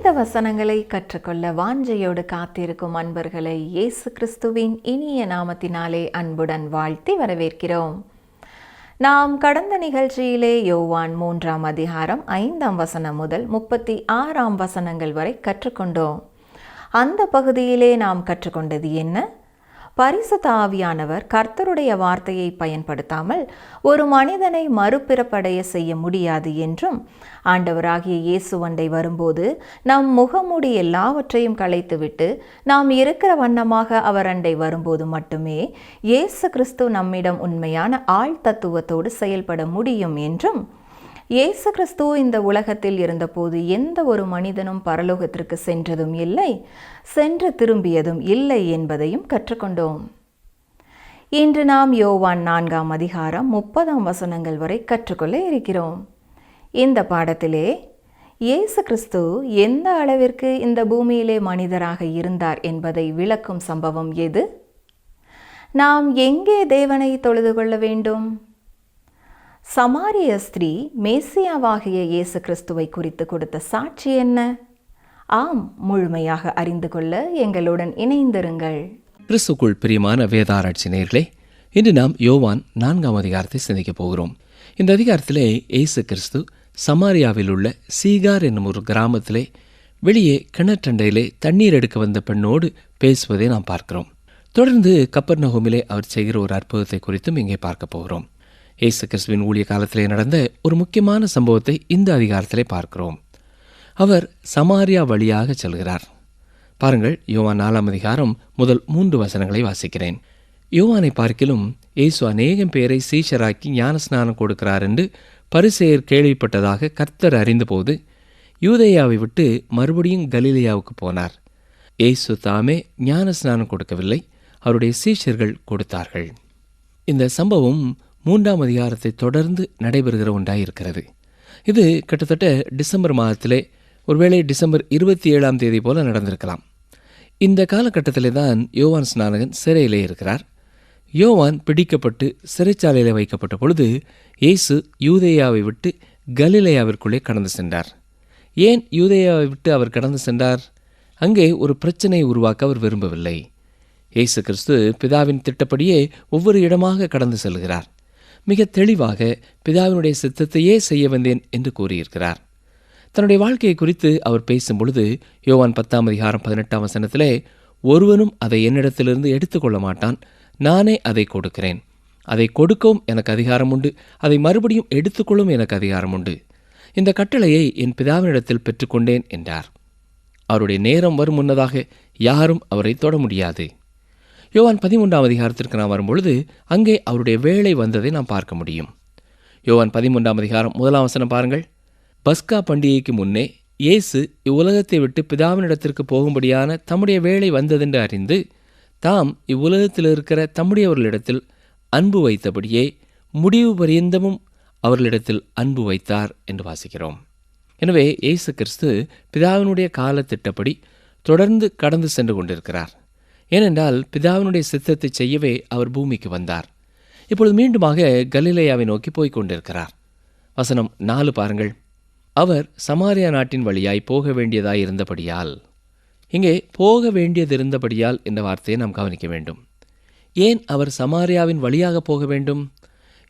வேத வசனங்களை கற்றுக்கொள்ள வாஞ்சையோடு காத்திருக்கும் அன்பர்களை இயேசு கிறிஸ்துவின் இனிய நாமத்தினாலே அன்புடன் வாழ்த்தி வரவேற்கிறோம். நாம் கடந்த நிகழ்ச்சியிலே யோவான் 3ஆம் அதிகாரம் 5ஆம் வசனம் முதல் 36ஆம் வசனங்கள் வரை கற்றுக்கொண்டோம். அந்த பகுதியிலே நாம் கற்றுக்கொண்டது என்ன? பரிசுத்த ஆவியானவர் கர்த்தருடைய வார்த்தையை பயன்படுத்தாமல் ஒரு மனிதனை மறுபிறப்படைய செய்ய முடியாது என்றும், ஆண்டவராகிய இயேசுவண்டை வரும்போது நம் முகமூடி எல்லாவற்றையும் களைத்துவிட்டு நாம் இருக்கிற வண்ணமாக அவர் அண்டை வரும்போது மட்டுமே இயேசு கிறிஸ்து நம்மிடம் உண்மையான ஆழ்தத்துவத்தோடு செயல்பட முடியும் என்றும், இயேசு கிறிஸ்து இந்த உலகத்தில் இருந்தபோது எந்த ஒரு மனிதனும் பரலோகத்திற்கு சென்றதும் இல்லை, சென்று திரும்பியதும் இல்லை என்பதையும் கற்றுக்கொண்டோம். இன்று நாம் யோவான் 4ஆம் அதிகாரம் 30ஆம் வசனங்கள் வரை கற்றுக்கொள்ள இருக்கிறோம். இந்த பாடத்திலே இயேசு கிறிஸ்து எந்த அளவிற்கு இந்த பூமியிலே மனிதராக இருந்தார் என்பதை விளக்கும் சம்பவம் எது? நாம் எங்கே தேவனை தொழுது கொள்ள வேண்டும்? சமாரிய ஸ்திரீ மேசியாவாகிய இயேசு கிறிஸ்துவை குறித்து கொடுத்த சாட்சி என்ன? ஆம், முழுமையாக அறிந்து கொள்ள எங்களுடன் இணைந்திருங்கள். கிறிஸ்துக்குள் பிரியமான வேதாராய்ச்சி நேயர்களே, இன்று நாம் யோவான் 4ஆம் அதிகாரத்தை சிந்திக்கப் போகிறோம். இந்த அதிகாரத்திலே இயேசு கிறிஸ்து சமாரியாவில் உள்ள சீகார் என்னும் ஒரு கிராமத்திலே வெளியே கிணற்றண்டையிலே தண்ணீர் எடுக்க வந்த பெண்ணோடு பேசுவதை நாம் பார்க்கிறோம். தொடர்ந்து கப்பர்நகூமிலே அவர் செய்கிற ஒரு அற்புதத்தை குறித்தும் இங்கே பார்க்க போகிறோம். இயேசு கிறிஸ்துவின் ஊழிய காலத்திலே நடந்த ஒரு முக்கியமான சம்பவத்தை இந்த அதிகாரத்திலே பார்க்கிறோம். அவர் சமாரியா வழியாக செல்கிறார். பாருங்கள், யோவான் 4ஆம் அதிகாரம் முதல் 3 வசனங்களை வாசிக்கிறேன். யோவானை பார்க்கிலும் இயேசு அநேகம் பேரை சீஷராக்கி ஞானஸ்நானம் கொடுக்கிறார் என்று பரிசேயர் கேள்விப்பட்டதாக கர்த்தர் அறிந்தபோது யூதேயாவை விட்டு மறுபடியும் கலிலேயாவுக்கு போனார். இயேசு தாமே ஞானஸ்நானம் கொடுக்கவில்லை, அவருடைய சீஷர்கள் கொடுத்தார்கள். இந்த சம்பவம் 3ஆம் அதிகாரத்தை தொடர்ந்து நடைபெறுகிற ஒன்றாயிருக்கிறது. இது கிட்டத்தட்ட டிசம்பர் மாதத்திலே, ஒருவேளை டிசம்பர் 27ஆம் தேதி போல நடந்திருக்கலாம். இந்த காலகட்டத்திலே தான் யோவான் ஸ்நானகன் சிறையிலே இருக்கிறார். யோவான் பிடிக்கப்பட்டு சிறைச்சாலையில் வைக்கப்பட்ட பொழுது இயேசு யூதேயாவை விட்டு கலிலேயாவிற்குள்ளே கடந்து சென்றார். ஏன் யூதேயாவை விட்டு அவர் கடந்து சென்றார்? அங்கே ஒரு பிரச்சனையை உருவாக்க அவர் விரும்பவில்லை. இயேசு கிறிஸ்து பிதாவின் திட்டப்படியே ஒவ்வொரு இடமாக கடந்து செல்கிறார். மிக தெளிவாக பிதாவினுடைய சித்தத்தையே செய்ய வந்தேன் என்று கூறியிருக்கிறார். தன்னுடைய வாழ்க்கையை குறித்து அவர் பேசும் பொழுது யோவான் 10ஆம் அதிகாரம் 18ஆம் வசனத்திலே, ஒருவனும் அதை என்னிடத்திலிருந்து எடுத்துக்கொள்ள மாட்டான், நானே அதை கொடுக்கிறேன். அதை கொடுக்கவும் எனக்கு அதிகாரம் உண்டு, அதை மறுபடியும் எடுத்துக்கொள்ளும் எனக்கு அதிகாரம் உண்டு. இந்த கட்டளையை என் பிதாவினிடத்தில் பெற்றுக்கொண்டேன் என்றார். அவருடைய நேரம் வரும் முன்னதாக யாரும் அவரை தொட முடியாது. யோவான் 13ஆம் அதிகாரத்திற்கு நாம் வரும்பொழுது அங்கே அவருடைய வேலை வந்ததை நாம் பார்க்க முடியும். யோவான் 13ஆம் அதிகாரம் 1ஆம் வசனம் பாருங்கள். பஸ்கா பண்டிகைக்கு முன்னே இயேசு இவ்வுலகத்தை விட்டு பிதாவினிடத்திற்கு போகும்படியான தம்முடைய வேலை வந்ததென்று அறிந்து தாம் இவ்வுலகத்தில் இருக்கிற தம்முடையவர்களிடத்தில் அன்பு வைத்தபடியே முடிவு பரியந்தமும் அவர்களிடத்தில் அன்பு வைத்தார் என்று வாசிக்கிறோம். எனவே இயேசு கிறிஸ்து பிதாவினுடைய காலத்திட்டப்படி தொடர்ந்து கடந்து சென்று கொண்டிருக்கிறார். ஏனென்றால் பிதாவினுடைய சித்தத்தை செய்யவே அவர் பூமிக்கு வந்தார். இப்பொழுது மீண்டுமாக கலிலேயாவை நோக்கி போய்க் கொண்டிருக்கிறார். வசனம் 4 பாருங்கள். அவர் சமாரியா நாட்டின் வழியாய் போக வேண்டியதாய் இருந்தபடியால், இங்கே போக வேண்டியதிருந்தபடியால் என்ற வார்த்தையை நாம் கவனிக்க வேண்டும். ஏன் அவர் சமாரியாவின் வழியாக போக வேண்டும்?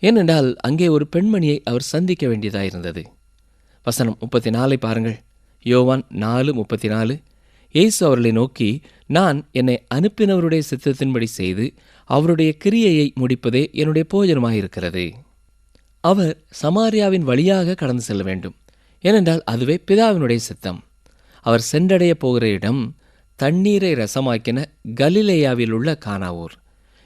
ஏனென்றால் அங்கே ஒரு பெண்மணியை அவர் சந்திக்க வேண்டியதாயிருந்தது. வசனம் 34 பாருங்கள். யோவான் 4:34. இயேசு அவர்களை நோக்கி, நான் என்னை அனுப்பினவருடைய சித்தத்தின்படி செய்து அவருடைய கிரியையை முடிப்பதே என்னுடைய போஜனமாயிருக்கிறது. அவர் சமாரியாவின் வழியாக கடந்து செல்ல வேண்டும். ஏனென்றால் அதுவே பிதாவினுடைய சித்தம். அவர் சென்றடைய போகிற இடம் தண்ணீரை ரசமாக்கின கலிலேயாவில் உள்ள கானாவூர்.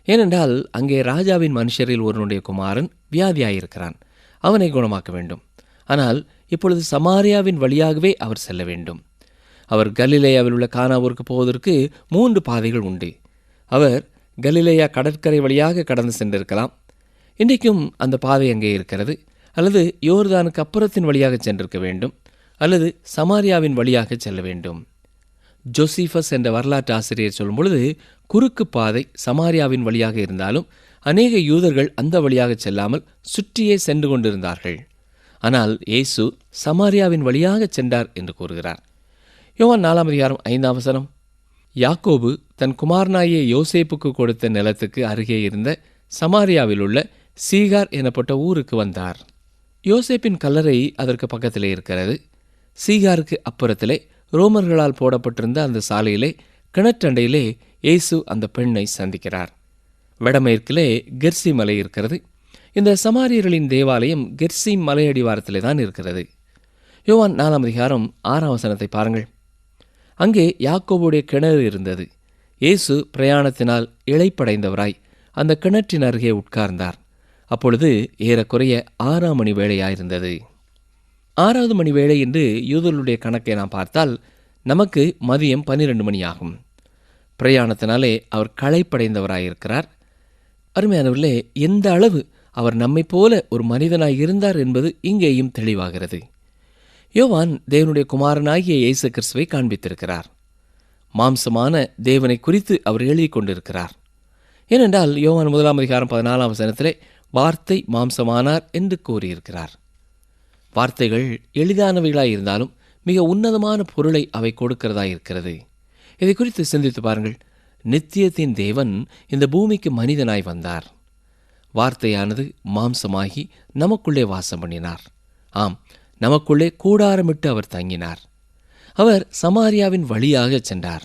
ஏனென்றால் அங்கே ராஜாவின் மனுஷரில் ஒருவனுடைய குமாரன் வியாதியாயிருக்கிறான். அவனை குணமாக்க வேண்டும். ஆனால் இப்பொழுது சமாரியாவின் வழியாகவே அவர் செல்ல வேண்டும். அவர் கலிலேயாவில் உள்ள கானாவூருக்கு போவதற்கு 3 பாதைகள் உண்டு. அவர் கலிலேயா கடற்கரை வழியாக கடந்து சென்றிருக்கலாம். இன்றைக்கும் அந்த பாதை அங்கே இருக்கிறது. அல்லது யோர்தானுக்கு அப்புறத்தின் வழியாக சென்றிருக்க வேண்டும், அல்லது சமாரியாவின் வழியாக செல்ல வேண்டும். ஜோசிஃபஸ் என்ற வரலாற்று ஆசிரியர் சொல்லும் பொழுது, குறுக்கு பாதை சமாரியாவின் வழியாக இருந்தாலும் அநேக யூதர்கள் அந்த வழியாக செல்லாமல் சுற்றியே சென்று கொண்டிருந்தார்கள். ஆனால் இயேசு சமாரியாவின் வழியாக சென்றார் என்று கூறுகிறார். யோவான் 4:5 யாக்கோபு தன் குமாரனாகிய யோசேப்புக்கு கொடுத்த நிலத்துக்கு அருகே இருந்த சமாரியாவில் உள்ள சீகார் எனப்பட்ட ஊருக்கு வந்தார். யோசேப்பின் கல்லறை அதற்கு பக்கத்திலே இருக்கிறது. சீகாருக்கு அப்புறத்திலே ரோமர்களால் போடப்பட்டிருந்த அந்த சாலையிலே கிணற்றண்டையிலே இயேசு அந்த பெண்ணை சந்திக்கிறார். வடமேற்கிலே கெர்சி மலை இருக்கிறது. இந்த சமாரியர்களின் தேவாலயம் கெர்சிம் மலையடிவாரத்திலே தான் இருக்கிறது. யோவான் 4:6 பாருங்கள். அங்கே யாக்கோபுடைய கிணறு இருந்தது. இயேசு பிரயாணத்தினால் இளைப்படைந்தவராய் அந்த கிணற்றின் அருகே உட்கார்ந்தார். அப்பொழுது ஏறக்குறைய 6 மணி வேளையாயிருந்தது. 6வது மணி வேளை என்று யூதர்களுடைய கணக்கை நாம் பார்த்தால் நமக்கு மதியம் 12 மணி ஆகும். பிரயாணத்தினாலே அவர் களைப்படைந்தவராயிருக்கிறார். அருமையானவர்களே, எந்த அளவு அவர் நம்மை போல ஒரு மனிதனாய் இருந்தார் என்பது இங்கேயும் தெளிவாகிறது. யோவான் தேவனுடைய குமாரனாகிய இயேசு கிறிஸ்துவை காண்பித்திருக்கிறார். மாம்சமான தேவனை குறித்து அவர் எழுதி கொண்டிருக்கிறார். ஏனென்றால் யோவான் 1:14 வார்த்தை மாம்சமானார் என்று கூறியிருக்கிறார். வார்த்தைகள் எளிதானவைகளாய் இருந்தாலும் மிக உன்னதமான பொருளை அவை கொடுக்கிறதாயிருக்கிறது. இதை குறித்து சிந்தித்து பாருங்கள். நித்தியத்தின் தேவன் இந்த பூமிக்கு மனிதனாய் வந்தார். வார்த்தையானது மாம்சமாகி நமக்குள்ளே வாசம் பண்ணினார். ஆம், நமக்குள்ளே கூடாரமிட்டு அவர் தங்கினார். அவர் சமாரியாவின் வழியாக சென்றார்.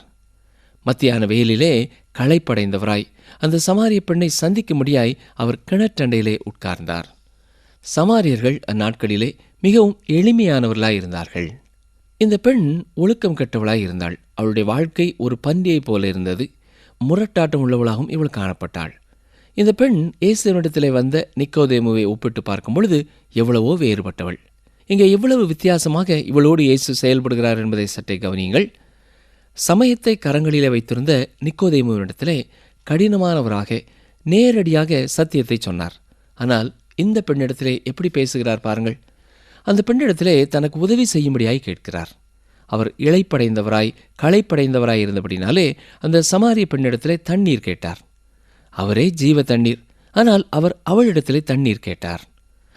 மத்தியான வெயிலிலே களைப்படைந்தவராய் அந்த சமாரிய பெண்ணை சந்திக்கும்படியாய் அவர் கிணற்றண்டையிலே உட்கார்ந்தார். சமாரியர்கள் அந்நாட்களிலே மிகவும் எளிமையானவர்களாய் இருந்தார்கள். இந்த பெண் ஒழுக்கம் கெட்டவளாய் இருந்தாள். அவளுடைய வாழ்க்கை ஒரு பன்றியைப் போல இருந்தது. முரட்டாட்டம் உள்ளவளாகவும் இவள் காணப்பட்டாள். இந்த பெண் இயேசுவினிடத்திலே வந்த நிக்கோதேமுவை ஒப்பிட்டு பார்க்கும் பொழுது எவ்வளவோ வேறுபட்டவள். இங்கே எவ்வளவு வித்தியாசமாக இவளோடு இயேசு செயல்படுகிறார் என்பதை சற்றே கவனியுங்கள். சமயத்தை கரங்களிலே வைத்திருந்த நிக்கோதேமுவினிடத்திலே கடினமானவராக நேரடியாக சத்தியத்தை சொன்னார். ஆனால் இந்த பெண்ணிடத்திலே எப்படி பேசுகிறார் பாருங்கள். அந்த பெண்ணிடத்திலே தனக்கு உதவி செய்யும்படியாய் கேட்கிறார். அவர் இளைப்படைந்தவராய் களைப்படைந்தவராய் இருந்தபடினாலே அந்த சமாரிய பெண்ணிடத்திலே தண்ணீர் கேட்டார். அவரே ஜீவ தண்ணீர். ஆனால் அவர் அவளிடத்திலே தண்ணீர் கேட்டார்.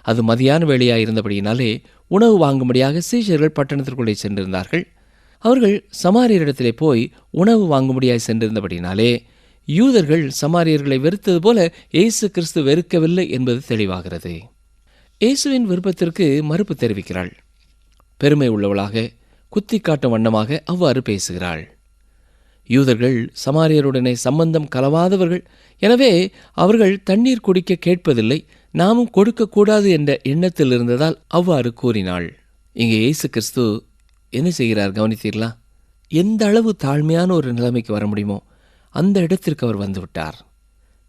அது மதியான வேளையாயிருந்தபடியினாலே உணவு வாங்கும்படியாக சீஷர்கள் பட்டணத்திற்குள்ளே சென்றிருந்தார்கள். அவர்கள் சமாரியரிடத்திலே போய் உணவு வாங்கும்படியாய் சென்றிருந்தபடினாலே யூதர்கள் சமாரியர்களை வெறுத்தது போல இயேசு கிறிஸ்து வெறுக்கவில்லை என்பது தெளிவாகிறது. இயேசுவின் விருப்பத்திற்கு மறுப்பு தெரிவிக்கிறாள். பெருமை உள்ளவளாக குத்தி காட்டும் வண்ணமாக அவ்வாறு பேசுகிறாள். யூதர்கள் சமாரியருடனே சம்பந்தம் கலவாதவர்கள். எனவே அவர்கள் தண்ணீர் குடிக்க கேட்பதில்லை, நாமும் கொடுக்கக்கூடாது என்ற எண்ணத்தில் இருந்ததால் அவ்வாறு கூறினாள். இங்கே இயேசு கிறிஸ்து என்ன செய்கிறார் கவனித்தீர்களா? எந்த அளவு தாழ்மையான ஒரு நிலைமைக்கு வர முடியுமோ அந்த இடத்திற்கு அவர் வந்துவிட்டார்.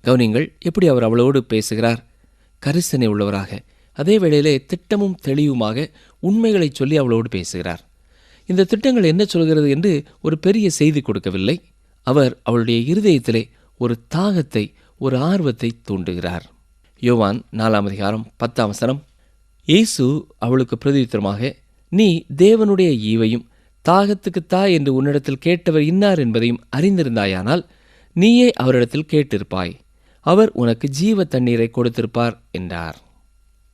கவனிங்கள், எப்படி அவர் அவளோடு பேசுகிறார். கரிசனை உள்ளவராக, அதே வேளையிலே திட்டமும் தெளிவுமாக உண்மைகளை சொல்லி அவளோடு பேசுகிறார். இந்த திட்டங்கள் என்ன சொல்கிறது என்று ஒரு பெரிய செய்தி கொடுக்கவில்லை. அவர் அவளுடைய இருதயத்திலே ஒரு தாகத்தை, ஒரு ஆர்வத்தை தூண்டுகிறார். யோவான் 4:10 இயேசு அவளுக்கு பிரதியுத்தரமாக, நீ தேவனுடைய ஈவையும் தாகத்துக்கு தா என்று உன்னிடத்தில் கேட்டவர் இன்னார் என்பதையும் அறிந்திருந்தாயானால் நீயே அவரிடத்தில் கேட்டிருப்பாய், அவர் உனக்கு ஜீவ தண்ணீரை கொடுத்திருப்பார் என்றார்.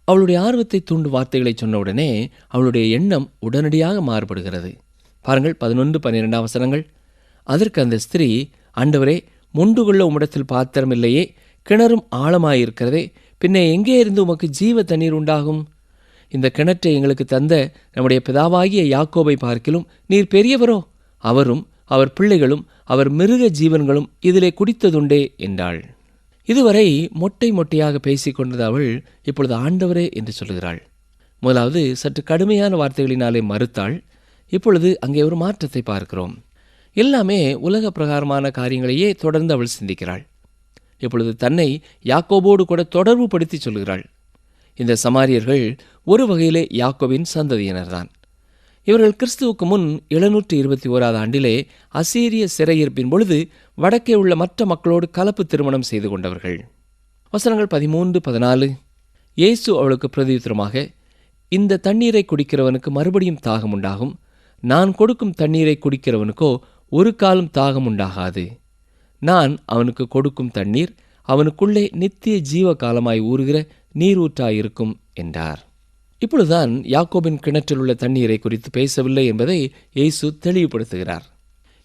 அவளுடைய ஆர்வத்தை தூண்டும் வார்த்தைகளை சொன்னவுடனே அவளுடைய எண்ணம் உடனடியாக மாறுபடுகிறது. பாருங்கள் 11-12 அதற்கு அந்த ஸ்திரீ, ஆண்டவரே, முண்டு கொள்ள உம்மிடத்தில் பாத்திரம் இல்லையே, கிணறும் ஆழமாயிருக்கிறதே, பின்னே எங்கே இருந்து உமக்கு ஜீவ தண்ணீர் உண்டாகும்? இந்த கிணற்றை எங்களுக்கு தந்த நம்முடைய பிதாவாகிய யாக்கோபை பார்க்கிலும் நீர் பெரியவரோ? அவரும் அவர் பிள்ளைகளும் அவர் மிருக ஜீவன்களும் இதிலே குடித்ததுண்டே என்றாள். இதுவரை மொட்டை மொட்டையாக பேசிக்கொண்டது அவள் இப்பொழுது ஆண்டவரே என்று சொல்கிறாள். முதலாவது சற்று கடுமையான வார்த்தைகளினாலே மறுத்தாள். இப்பொழுது அங்கே ஒரு மாற்றத்தை பார்க்கிறோம். எல்லாமே உலக பிரகாரமான காரியங்களையே தொடர்ந்து அவள் சிந்திக்கிறாள். இப்பொழுது தன்னை யாக்கோபோடு கூட தொடர்பு படுத்தி சொல்கிறாள். இந்த சமாரியர்கள் ஒரு வகையிலே யாக்கோபின் சந்ததியினர்தான். இவர்கள் கிறிஸ்துவுக்கு முன் 721 ஆண்டிலே அசீரிய சிறையிருப்பின் பொழுது வடக்கே உள்ள மற்ற மக்களோடு கலப்பு திருமணம் செய்து கொண்டவர்கள். வசனங்கள் 13-14 இயேசு அவளுக்கு பிரதியுத்தரமாக, இந்த தண்ணீரை குடிக்கிறவனுக்கு மறுபடியும் தாகம் உண்டாகும். நான் கொடுக்கும் தண்ணீரை குடிக்கிறவனுக்கோ ஒரு காலம் தாகம் உண்டாகாது. நான் அவனுக்கு கொடுக்கும் தண்ணீர் அவனுக்குள்ளே நித்திய ஜீவ காலமாய் ஊறுகிற நீரூற்றாயிருக்கும் என்றார். இப்பொழுதுதான் யாக்கோபின் கிணற்றில் உள்ள தண்ணீரை குறித்து பேசவில்லை என்பதை இயேசு தெளிவுபடுத்துகிறார்.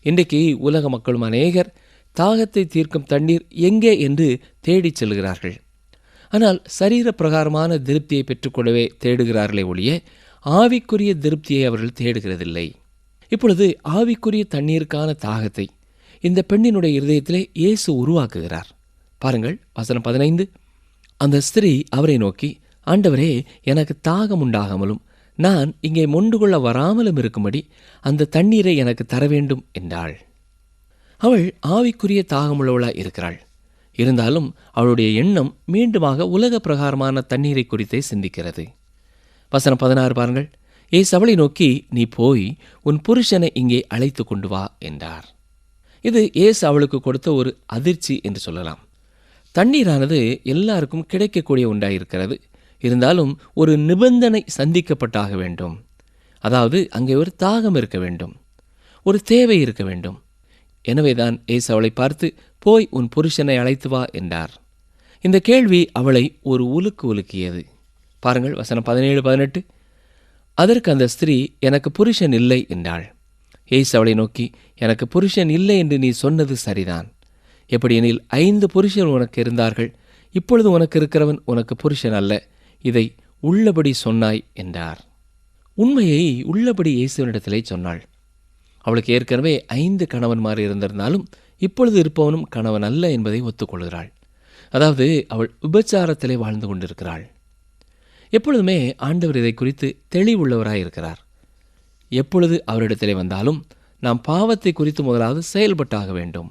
இன்றைக்கு உலக மக்களும் அநேகர் தாகத்தை தீர்க்கும் தண்ணீர் எங்கே என்று தேடிச் செல்கிறார்கள். ஆனால் சரீர பிரகாரமான திருப்தியை பெற்றுக்கொள்ளவே தேடுகிறார்களே ஒழிய ஆவிக்குரிய திருப்தியை அவர்கள் தேடுகிறதில்லை. இப்பொழுது ஆவிக்குரிய தண்ணீருக்கான தாகத்தை இந்த பெண்ணினுடைய இருதயத்திலே இயேசு உருவாக்குகிறார். பாருங்கள், வசனம் 15. அந்த ஸ்திரீ அவரை நோக்கி, ஆண்டவரே, எனக்கு தாகம் உண்டாகாமலும் நான் இங்கே மொண்டு கொள்ள வராமலும் இருக்கும்படி அந்த தண்ணீரை எனக்கு தர வேண்டும் என்றாள். அவள் ஆவிக்குரிய தாகமுள்ளவளாய் இருக்கிறாள். இருந்தாலும் அவளுடைய எண்ணம் மீண்டுமாக உலக பிரகாரமான தண்ணீரை குறித்தே சிந்திக்கிறது. வசனம் 16 பாருங்கள். இயேசு அவளை நோக்கி, நீ போய் உன் புருஷனை இங்கே அழைத்து கொண்டு வா என்றார். இது இயேசு அவளுக்கு கொடுத்த ஒரு அதிர்ச்சி என்று சொல்லலாம். தண்ணீரானது எல்லாருக்கும் கிடைக்கக்கூடிய ஒன்றாயிருக்கிறது. இருந்தாலும் ஒரு நிபந்தனை சந்திக்கப்பட்டாக வேண்டும். அதாவது அங்கே ஒரு தாகம் இருக்க வேண்டும், ஒரு தேவை இருக்க வேண்டும். எனவேதான் இயேசு அவளை பார்த்து, போய் உன் புருஷனை அழைத்து வா என்றார். இந்த கேள்வி அவளை ஒரு உலுக்கு உலுக்கியது. பாருங்கள், வசனம் 17, 18. அதற்கு அந்த ஸ்திரீ, எனக்கு புருஷன் இல்லை என்றாள். இயேசு அவளை நோக்கி, எனக்கு புருஷன் இல்லை என்று நீ சொன்னது சரிதான். எப்படியெனில் 5 புருஷர் உனக்கு இருந்தார்கள், இப்பொழுது உனக்கு இருக்கிறவன் உனக்கு புருஷன் அல்ல. இதை உள்ளபடி சொன்னாய் என்றார். உண்மையை உள்ளபடி இயேசுவினிடத்திலே சொன்னாள். அவளுக்கு ஏற்கனவே 5 கணவன்மார் இருந்திருந்தாலும் இப்பொழுது இருப்பவனும் கணவன் அல்ல என்பதை ஒத்துக்கொள்கிறாள். அதாவது அவள் விபச்சாரத்திலே வாழ்ந்து கொண்டிருக்கிறாள். எப்பொழுதுமே ஆண்டவர் இதை குறித்து தெளிவுள்ளவராயிருக்கிறார். எப்பொழுது அவரிடத்திலே வந்தாலும் நாம் பாவத்தை குறித்து முதலாவது செயல்பட்டாக வேண்டும்.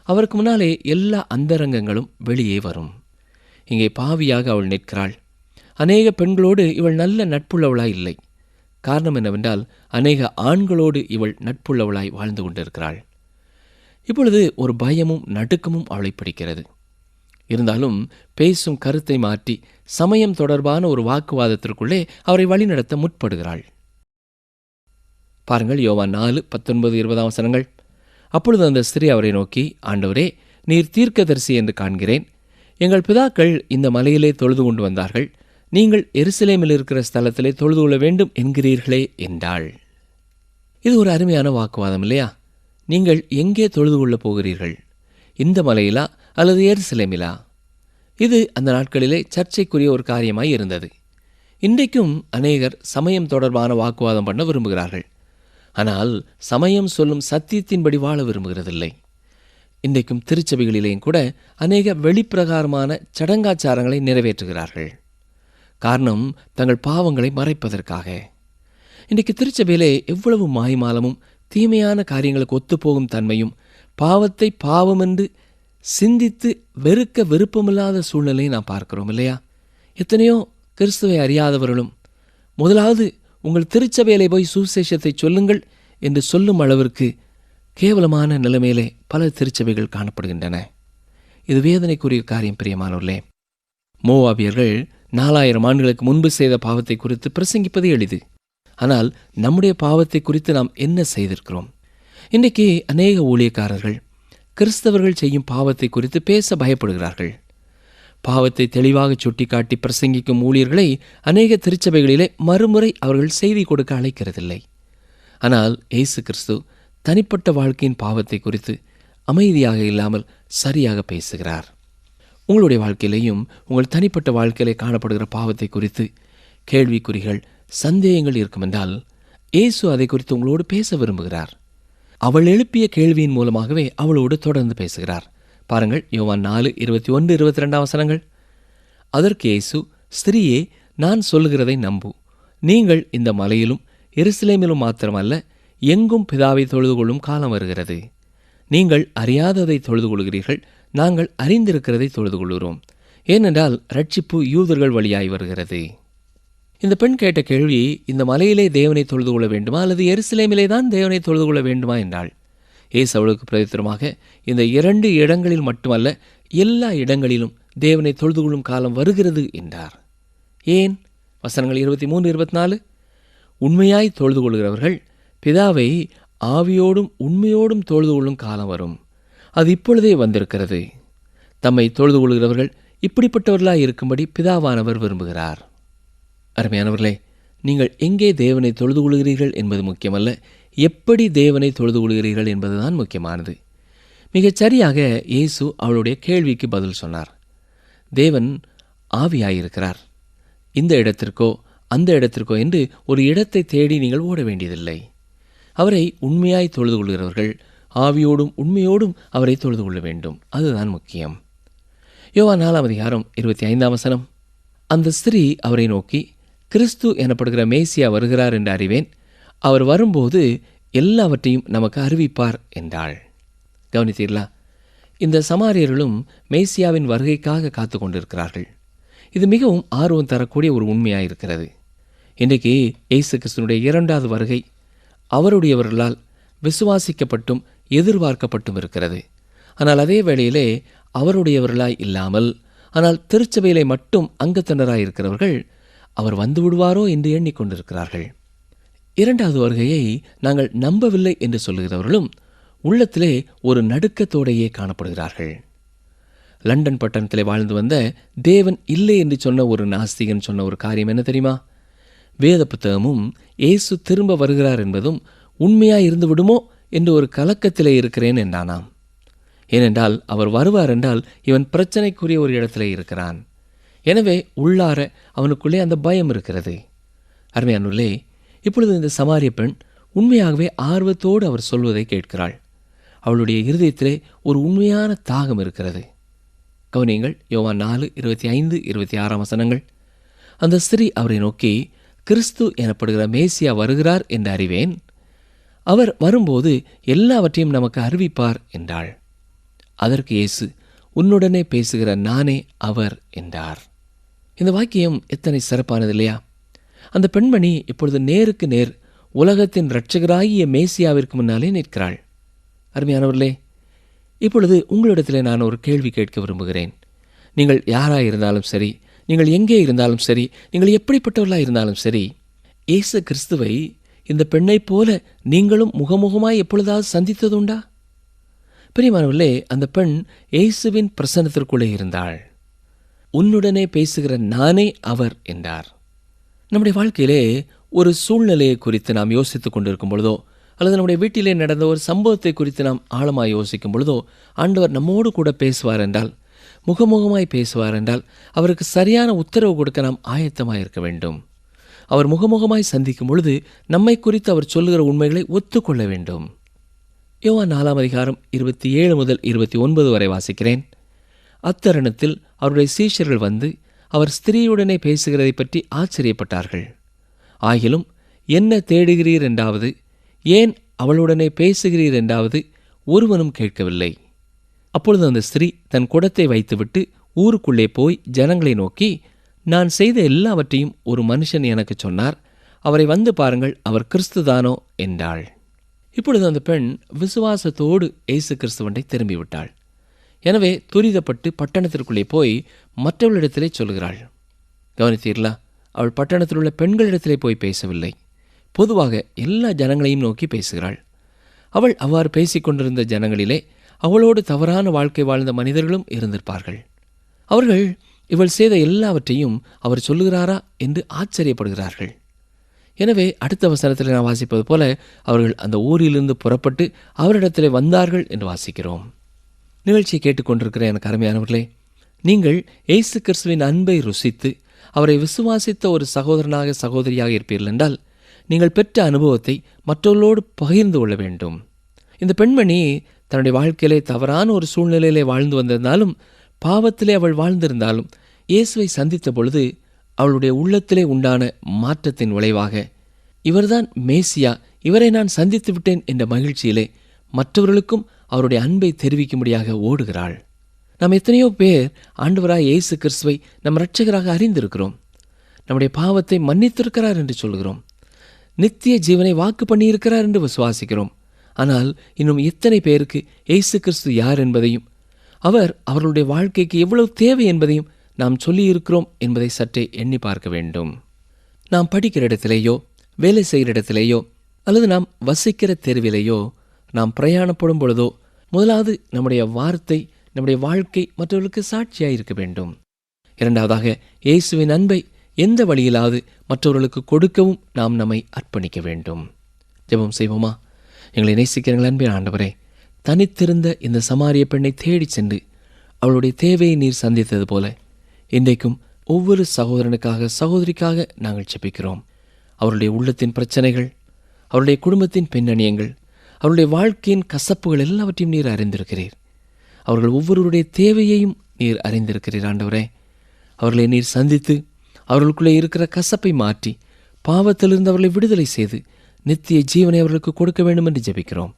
அவருக்கு முன்னாலே எல்லா அந்தரங்கங்களும் வெளியே வரும். இங்கே பாவியாக அவள் நிற்கிறாள். அநேக பெண்களோடு இவள் நல்ல நட்புள்ளவளாய் இல்லை. காரணம் என்னவென்றால் அநேக ஆண்களோடு இவள் நட்புள்ளவளாய் வாழ்ந்து கொண்டிருக்கிறாள். இப்பொழுது ஒரு பயமும் நடுக்கமும் அவளை பிடிக்கிறது. இருந்தாலும் பேசும் கருத்தை மாற்றி சமயம் தொடர்பான ஒரு வாக்குவாதத்திற்குள்ளே அவரை வழிநடத்த முற்படுகிறாள். பாருங்கள், யோவான் 4, 19, 20 வசனங்கள். அப்பொழுது அந்த ஸ்திரீ அவரை நோக்கி, ஆண்டவரே, நீர் தீர்க்கதரிசி என்று காண்கிறேன். எங்கள் பிதாக்கள் இந்த மலையிலே தொழுது கொண்டு வந்தார்கள். நீங்கள் எருசலேமில் இருக்கிற ஸ்தலத்திலே தொழுது கொள்ள வேண்டும் என்கிறீர்களே என்றாள். இது ஒரு அருமையான வாக்குவாதம் இல்லையா? நீங்கள் எங்கே தொழுது கொள்ளப் போகிறீர்கள்? இந்த மலையிலா அல்லது எருசலேமிலா? இது அந்த நாட்களிலே சர்ச்சைக்குரிய ஒரு காரியமாய் இருந்தது. இன்றைக்கும் அநேகர் சமயம் தொடர்பான வாக்குவாதம் பண்ண விரும்புகிறார்கள். ஆனால் சமயம் சொல்லும் சத்தியத்தின்படி வாழ விரும்புகிறதில்லை. இன்றைக்கும் திருச்சபைகளிலேயும் கூட அநேக வெளிப்பிரகாரமான சடங்காச்சாரங்களை நிறைவேற்றுகிறார்கள். காரணம், தங்கள் பாவங்களை மறைப்பதற்காக. இன்றைக்கு திருச்சபையிலே எவ்வளவு மாய்மாலமும் தீமையான காரியங்களுக்கு ஒத்துப்போகும் தன்மையும் பாவத்தை பாவம் என்று சிந்தித்து வெறுக்க விருப்பமில்லாத சூழ்நிலையை நாம் பார்க்கிறோம் இல்லையா? எத்தனையோ கிறிஸ்துவை அறியாதவர்களும் முதலாவது உங்கள் திருச்சபையிலே போய் சுவிசேஷத்தை சொல்லுங்கள் என்று சொல்லும் அளவிற்கு கேவலமான நிலைமையிலே பல திருச்சபைகள் காணப்படுகின்றன. இது வேதனைக்குரிய காரியம் பிரியமானவர்களே. மோவாபியர்கள் 4000 ஆண்டுகளுக்கு முன்பு செய்த பாவத்தை குறித்து பிரசங்கிப்பது எளிது. ஆனால் நம்முடைய பாவத்தை குறித்து நாம் என்ன செய்திருக்கிறோம்? இன்றைக்கு அநேக ஊழியக்காரர்கள் கிறிஸ்தவர்கள் செய்யும் பாவத்தை குறித்து பேச பயப்படுகிறார்கள். பாவத்தை தெளிவாக சுட்டிக்காட்டி பிரசங்கிக்கும் ஊழியர்களை அநேக திருச்சபைகளிலே மறுமுறை அவர்கள் செய்தி கொடுக்க அழைக்கிறதில்லை. ஆனால் இயேசு கிறிஸ்து தனிப்பட்ட வாழ்க்கையின் பாவத்தை குறித்து அமைதியாக இல்லாமல் சரியாக பேசுகிறார். உங்களுடைய வாழ்க்கையிலேயும் உங்கள் தனிப்பட்ட வாழ்க்கையிலே காணப்படுகிற பாவத்தை குறித்து கேள்விக்குறிகள், சந்தேகங்கள் இருக்குமென்றால் இயேசு அதை குறித்து உங்களோடு பேச விரும்புகிறார். அவள் எழுப்பிய கேள்வியின் மூலமாகவே அவளோடு தொடர்ந்து பேசுகிறார். பாருங்கள், யோவான் 4, 21, 22 வசனங்கள். அதற்கு இயேசு, ஸ்திரீயே, நான் சொல்லுகிறதை நம்பு. நீங்கள் இந்த மலையிலும் எருசலேமிலும் மாத்திரமல்ல, எங்கும் பிதாவை தொழுது கொள்ளும் காலம் வருகிறது. நீங்கள் அறியாததை தொழுது கொள்கிறீர்கள், நாங்கள் அறிந்திருக்கிறதை தொழுது கொள்கிறோம். ஏனென்றால் ரட்சிப்பு யூதர்கள் வழியாய் வருகிறது. இந்த பெண் கேட்ட கேள்வி, இந்த மலையிலே தேவனை தொழுது கொள்ள வேண்டுமா அல்லது எருசலேமிலே தான் தேவனை தொழுது கொள்ள வேண்டுமா என்றாள். இயேசு அவளுக்கு பிரதித்திரமாக, இந்த 2 இடங்களில் மட்டுமல்ல, எல்லா இடங்களிலும் தேவனை தொழுது கொள்ளும் காலம் வருகிறது என்றார். ஏன்? வசனங்கள் 23, 24. உண்மையாய் தொழுது கொள்கிறவர்கள் பிதாவை ஆவியோடும் உண்மையோடும் தொழுது கொள்ளும் காலம் வரும். அது இப்பொழுதே வந்திருக்கிறது. தம்மை தொழுது கொள்கிறவர்கள் இப்படிப்பட்டவர்களாய் இருக்கும்படி பிதாவானவர் விரும்புகிறார். அருமையானவர்களே, நீங்கள் எங்கே தேவனை தொழுது கொள்கிறீர்கள் என்பது முக்கியமல்ல, எப்படி தேவனை தொழுது கொள்கிறீர்கள் என்பதுதான் முக்கியமானது. மிகச் சரியாக இயேசு அவளுடைய கேள்விக்கு பதில் சொன்னார். தேவன் ஆவியாயிருக்கிறார். இந்த இடத்திற்கோ அந்த இடத்திற்கோ என்று ஒரு இடத்தை தேடி நீங்கள் ஓட வேண்டியதில்லை. அவரை உண்மையாய் தொழுது கொள்கிறவர்கள் ஆவியோடும் உண்மையோடும் அவரை தொழுது கொள்ள வேண்டும். அதுதான் முக்கியம். யோவான் 4:25 அந்த ஸ்திரீ அவரை நோக்கி, கிறிஸ்து எனப்படுகிற மேசியா வருகிறார் என்று அறிவேன். அவர் வரும்போது எல்லாவற்றையும் நமக்கு அறிவிப்பார் என்றாள். கவனித்தீர்களா? இந்த சமாரியர்களும் மேசியாவின் வருகைக்காக காத்து கொண்டிருக்கிறார்கள். இது மிகவும் ஆர்வம் தரக்கூடிய ஒரு உண்மையாயிருக்கிறது. இன்றைக்கு இயேசு கிறிஸ்துனுடைய 2வது வருகை அவருடையவர்களால் விசுவாசிக்கப்பட்டும் எதிர்பார்க்கப்பட்டும் இருக்கிறது. ஆனால் அதே வேளையிலே அவருடையவர்களாய் இல்லாமல், ஆனால் திருச்சபையிலே மட்டும் அங்கத்தினராய் இருக்கிறவர்கள் அவர் வந்து விடுவாரோ என்று எண்ணிக்கொண்டிருக்கிறார்கள். 2வது வருகையை நாங்கள் நம்பவில்லை என்று சொல்லுகிறவர்களும் உள்ளத்திலே ஒரு நடுக்கத்தோடையே காணப்படுகிறார்கள். லண்டன் பட்டணத்திலே வாழ்ந்து வந்த தேவன் இல்லை என்று சொன்ன ஒரு நாஸ்திகன் சொன்ன ஒரு காரியம் என்ன தெரியுமா? வேத புத்தகமும் இயேசு திரும்ப வருகிறார் என்பதும் உண்மையாய் இருந்து விடுமோ என்று ஒரு கலக்கத்திலே இருக்கிறேன் என்றானாம். ஏனென்றால் அவர் வருவார் என்றால் இவன் பிரச்சனைக்குரிய ஒரு இடத்திலே இருக்கிறான். எனவே உள்ளார அவனுக்குள்ளே அந்த பயம் இருக்கிறது. அருமையானுள்ளே, இப்பொழுது இந்த சமாரிய பெண் உண்மையாகவே ஆர்வத்தோடு அவர் சொல்வதை கேட்கிறாள். அவளுடைய இருதயத்திலே ஒரு உண்மையான தாகம் இருக்கிறது. கவனியுங்கள், யோவான் 4:25-26 அந்த ஸ்திரீ அவரை நோக்கி, கிறிஸ்து எனப்படுகிற மேசியா வருகிறார் என்று அறிவேன். அவர் வரும்போது எல்லாவற்றையும் நமக்கு அறிவிப்பார் என்றாள். அதற்கு இயேசு, உன்னுடனே பேசுகிற நானே அவர் என்றார். இந்த வாக்கியம் எத்தனை சிறப்பானது இல்லையா? அந்த பெண்மணி இப்பொழுது நேருக்கு நேர் உலகத்தின் இரட்சகராகிய மேசியாவிற்கு முன்னாலே நிற்கிறாள். அருமையானவர்களே, இப்பொழுது உங்களிடத்திலே நான் ஒரு கேள்வி கேட்க விரும்புகிறேன். நீங்கள் யாராயிருந்தாலும் சரி, நீங்கள் எங்கே இருந்தாலும் சரி, நீங்கள் எப்படிப்பட்டவர்களாக இருந்தாலும் சரி, இயேசு கிறிஸ்துவை இந்த பெண்ணைப் போல நீங்களும் முகமுகமாய் எப்பொழுதாவது சந்தித்ததுண்டா? பிரியமானவர்களே, அந்த பெண் இயேசுவின் பிரசன்னத்திற்குள்ளே இருந்தாள். உன்னுடனே பேசுகிற நானே அவர் என்றார். நம்முடைய வாழ்க்கையிலே ஒரு சூழ்நிலையை குறித்து நாம் யோசித்துக் கொண்டிருக்கும் பொழுதோ, அல்லது நம்முடைய வீட்டிலே நடந்த ஒரு சம்பவத்தை குறித்து நாம் ஆழமாய் யோசிக்கும் பொழுதோ, ஆண்டவர் நம்மோடு கூட பேசுவார் என்றால், முகமுகமாய் பேசுவார் என்றால், அவருக்கு சரியான உத்தரவு கொடுக்க நாம் ஆயத்தமாக இருக்க வேண்டும். அவர் முகமுகமாய் சந்திக்கும் பொழுது நம்மை குறித்து அவர் சொல்லுகிற உண்மைகளை ஒத்துக்கொள்ள வேண்டும். யோவான் 4:27-29 வரை வாசிக்கிறேன். அத்தருணத்தில் அவருடைய சீஷர்கள் வந்து அவர் ஸ்திரீயுடனே பேசுகிறதை பற்றி ஆச்சரியப்பட்டார்கள். ஆகிலும் என்ன தேடுகிறீர் என்றாவது, ஏன் அவளுடனே பேசுகிறீர் என்றாவது ஒருவனும் கேட்கவில்லை. அப்பொழுது அந்த ஸ்திரீ தன் குடத்தை வைத்துவிட்டு ஊருக்குள்ளே போய் ஜனங்களை நோக்கி, நான் செய்த எல்லாவற்றையும் ஒரு மனுஷன் எனக்கு சொன்னார், அவரை வந்து பாருங்கள், அவர் கிறிஸ்துதானோ என்றாள். இப்பொழுது அந்த பெண் விசுவாசத்தோடு இயேசு கிறிஸ்துவண்டை திரும்பிவிட்டாள். எனவே துரிதப்பட்டு பட்டணத்திற்குள்ளே போய் மற்றவர்களிடத்திலே சொல்கிறாள். கவனித்தீர்களா? அவள் பட்டணத்தில் உள்ள பெண்களிடத்திலே போய் பேசவில்லை. பொதுவாக எல்லா ஜனங்களையும் நோக்கி பேசுகிறாள். அவள் அவ்வாறு பேசிக்கொண்டிருந்த ஜனங்களிலே அவளோடு தவறான வாழ்க்கை வாழ்ந்த மனிதர்களும் இருந்திருப்பார்கள். அவர்கள் இவள் செய்த எல்லாவற்றையும் அவர் சொல்லுகிறாரா என்று ஆச்சரியப்படுகிறார்கள். எனவே அடுத்த வசனத்தில் நான் வாசிப்பது போல அவர்கள் அந்த ஊரிலிருந்து புறப்பட்டு அவரிடத்திலே வந்தார்கள் என்று வாசிக்கிறோம். நிகழ்ச்சியை கேட்டுக்கொண்டிருக்கிற எனக்கு அருமையானவர்களே, நீங்கள் இயேசு கிறிஸ்துவின் அன்பை ருசித்து அவரை விசுவாசித்த ஒரு சகோதரனாக சகோதரியாக இருப்பீர்கள் என்றால், நீங்கள் பெற்ற அனுபவத்தை மற்றவர்களோடு பகிர்ந்து கொள்ள வேண்டும். இந்த பெண்மணி தன்னுடைய வாழ்க்கையிலே தவறான ஒரு சூழ்நிலையிலே வாழ்ந்து வந்திருந்தாலும், பாவத்திலே அவள் வாழ்ந்திருந்தாலும், இயேசுவை சந்தித்த பொழுது அவளுடைய உள்ளத்திலே உண்டான மாற்றத்தின் விளைவாக, இவர்தான் மேசியா, இவரை நான் சந்தித்து விட்டேன் என்ற மகிழ்ச்சியிலே மற்றவர்களுக்கும் அவருடைய அன்பை தெரிவிக்கும்படியாக ஓடுகிறாள். நாம் எத்தனையோ பேர் ஆண்டவராய் இயேசு கிறிஸ்துவை நம் இரட்சகராக அறிந்திருக்கிறோம். நம்முடைய பாவத்தை மன்னித்திருக்கிறார் என்று சொல்கிறோம். நித்திய ஜீவனை வாக்கு பண்ணியிருக்கிறார் என்று விசுவாசிக்கிறோம். ஆனால் இன்னும் எத்தனை பேருக்கு இயேசு கிறிஸ்து யார் என்பதையும், அவர் அவர்களுடைய வாழ்க்கைக்கு எவ்வளவு தேவை என்பதையும் நாம் சொல்லியிருக்கிறோம் என்பதை சற்றே எண்ணி பார்க்க வேண்டும். நாம் படிக்கிற இடத்திலேயோ, வேலை செய்கிற இடத்திலேயோ, அல்லது நாம் வசிக்கிற தெருவிலேயோ, நாம் பிரயாணப்படும் பொழுதோ, முதலாவது நம்முடைய வார்த்தை, நம்முடைய வாழ்க்கை மற்றவர்களுக்கு சாட்சியாக இருக்க வேண்டும். இரண்டாவதாக இயேசுவின் அன்பை எந்த வழியிலாவது மற்றவர்களுக்கு கொடுக்கவும் நாம் நம்மை அர்ப்பணிக்க வேண்டும். ஜெபம் செய்வோமா? எங்களை நேசிக்கிற அன்பின் ஆண்டவரே, தனித்திருந்த இந்த சமாரிய பெண்ணை தேடி சென்று அவளுடைய தேவையை நீர் சந்தித்தது போல இன்றைக்கும் ஒவ்வொரு சகோதரனுக்காக சகோதரிக்காக நாங்கள் ஜெபிக்கிறோம். அவருடைய உள்ளத்தின் பிரச்சனைகள், அவருடைய குடும்பத்தின் பின்னணியங்கள், அவருடைய வாழ்க்கையின் கசப்புகள் எல்லாவற்றையும் நீர் அறிந்திருக்கிறீர். அவர்கள் ஒவ்வொருவருடைய தேவையையும் நீர் அறிந்திருக்கிறீர். ஆண்டவரே, அவர்களை நீர் சந்தித்து அவர்களுக்குள்ளே இருக்கிற கசப்பை மாற்றி பாவத்திலிருந்து அவர்களை விடுதலை செய்து நித்திய ஜீவனை அவர்களுக்கு கொடுக்க வேண்டும் என்று ஜெபிக்கிறோம்.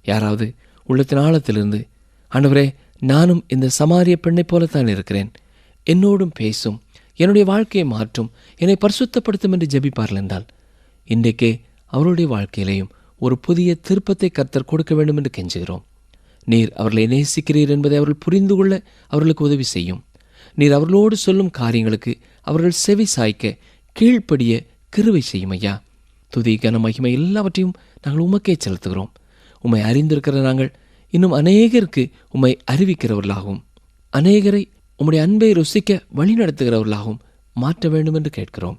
யாராவது உள்ளத்தின் ஆழத்திலிருந்து, ஆண்டவரே, நானும் இந்த சமாரிய பெண்ணை போலத்தான் இருக்கிறேன், என்னோடும் பேசும், என்னுடைய வாழ்க்கையை மாற்றும், என்னை பரிசுத்தப்படுத்தும் என்று ஜெபிப்பார்கள் என்றால் இன்றைக்கே அவருடைய வாழ்க்கையிலேயும் ஒரு புதிய திருப்பத்தை கர்த்தர் கொடுக்க வேண்டும் என்று கெஞ்சுகிறோம். நீர் அவர்களை நேசிக்கிறீர் என்பதை அவர்கள் புரிந்து கொள்ள அவர்களுக்கு உதவி செய்யும். நீர் அவர்களோடு சொல்லும் காரியங்களுக்கு அவர்கள் செவி சாய்க்க கீழ்ப்படிய கிருபை செய்யும் ஐயா. துதி, கன, மகிமை எல்லாவற்றையும் நாங்கள் உமக்கே செலுத்துகிறோம். உம்மை அறிந்திருக்கிற நாங்கள் இன்னும் அநேகருக்கு உம்மை அறிவிக்கிறவர்களாகவும் அநேகரை உம்முடைய அன்பை ருசிக்க வழிநடத்துகிறவர்களாகவும் மாற்ற வேண்டும் என்று கேட்கிறோம்.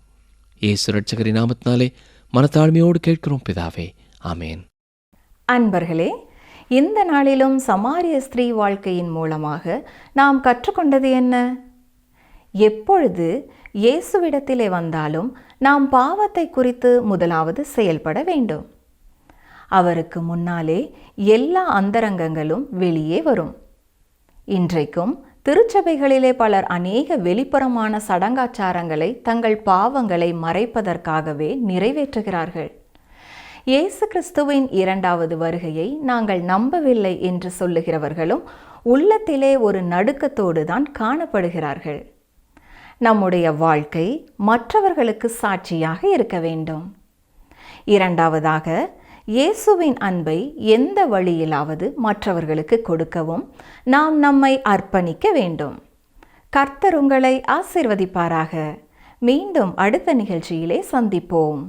இயேசு இரட்சகரின் நாமத்தினாலே மனத்தாழ்மையோடு கேட்கிறோம் பிதாவே, ஆமேன். அன்பர்களே, இந்த நாளிலும் சமாரிய ஸ்திரீ வாழ்க்கையின் மூலமாக நாம் கற்றுக்கொண்டது என்ன? எப்பொழுது இயேசுவிடத்திலே வந்தாலும் நாம் பாவத்தை குறித்து முதலாவது செயல்பட வேண்டும். அவருக்கு முன்னாலே எல்லா அந்தரங்கங்களும் வெளியே வரும். இன்றைக்கும் திருச்சபைகளிலே பலர் அநேக வெளிப்புறமான சடங்காச்சாரங்களை தங்கள் பாவங்களை மறைப்பதற்காகவே நிறைவேற்றுகிறார்கள். இயேசு கிறிஸ்துவின் இரண்டாவது வருகையை நாங்கள் நம்பவில்லை என்று சொல்லுகிறவர்களும் உள்ளத்திலே ஒரு நடுக்கத்தோடு தான் காணப்படுகிறார்கள். நம்முடைய வாழ்க்கை மற்றவர்களுக்கு சாட்சியாக இருக்க வேண்டும். இரண்டாவதாக, இயேசுவின் அன்பை எந்த வழியிலாவது மற்றவர்களுக்கு கொடுக்கவும் நாம் நம்மை அர்ப்பணிக்க வேண்டும். கர்த்தர் உங்களை ஆசீர்வதிப்பாராக. மீண்டும் அடுத்த நிகழ்ச்சியிலே சந்திப்போம்.